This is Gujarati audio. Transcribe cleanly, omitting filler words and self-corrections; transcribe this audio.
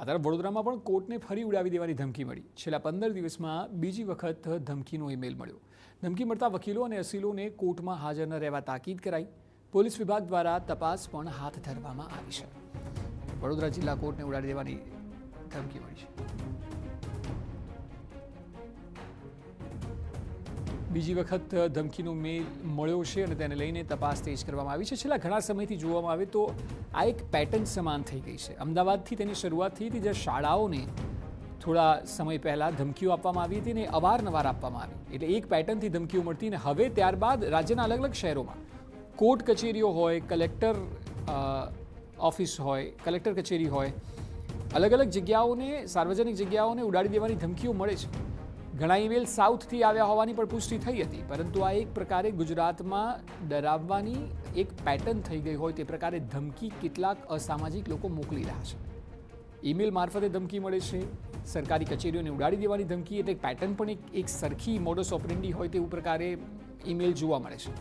આ તરફ વડોદરામાં પણ કોર્ટને ફરી ઉડાવી દેવાની ધમકી મળી. છેલ્લા 15 દિવસમાં બીજી વખત ધમકીનો ઈમેલ મળ્યો. ધમકી મળતા વકીલો અને અસીલોને કોર્ટમાં હાજર ન રહેવા તાકીદ કરાઈ. પોલીસ વિભાગ દ્વારા તપાસ પણ હાથ ધરવામાં આવી છે. વડોદરા જિલ્લા કોર્ટને ઉડાડી દેવાની ધમકી મળી છે. બીજી વખત ધમકીનો મેલ મળ્યો છે અને તેને લઈને તપાસ તેજ કરવામાં આવી છે. છેલ્લા ઘણા સમયથી જોવામાં આવે તો આ એક પેટર્ન સમાન થઈ ગઈ છે. અમદાવાદથી તેની શરૂઆત થઈ હતી, જ્યાં શાળાઓને થોડા સમય પહેલાં ધમકીઓ આપવામાં આવી હતી અને અવારનવાર આપવામાં આવી. એટલે એક પેટર્નથી ધમકીઓ મળતી અને હવે ત્યારબાદ રાજ્યના અલગ અલગ શહેરોમાં કોર્ટ કચેરીઓ હોય, કલેક્ટર ઓફિસ હોય, કલેક્ટર કચેરી હોય, અલગ અલગ જગ્યાઓને, સાર્વજનિક જગ્યાઓને ઉડાડી દેવાની ધમકીઓ મળે છે. ઘણા ઈમેલ સાઉથથી આવ્યા હોવાની પણ પુષ્ટિ થઈ હતી, પરંતુ આ એક પ્રકારે ગુજરાતમાં ડરાવવાની એક પેટર્ન થઈ ગઈ હોય તે પ્રકારે ધમકી કેટલાક અસામાજિક લોકો મોકલી રહ્યા છે. ઈમેલ મારફતે ધમકી મળે છે, સરકારી કચેરીઓને ઉડાડી દેવાની ધમકી, એટલે પેટર્ન પણ એક સરખી મોડસ ઓપરેન્ડી હોય તેવું પ્રકારે ઈમેલ જોવા મળે છે.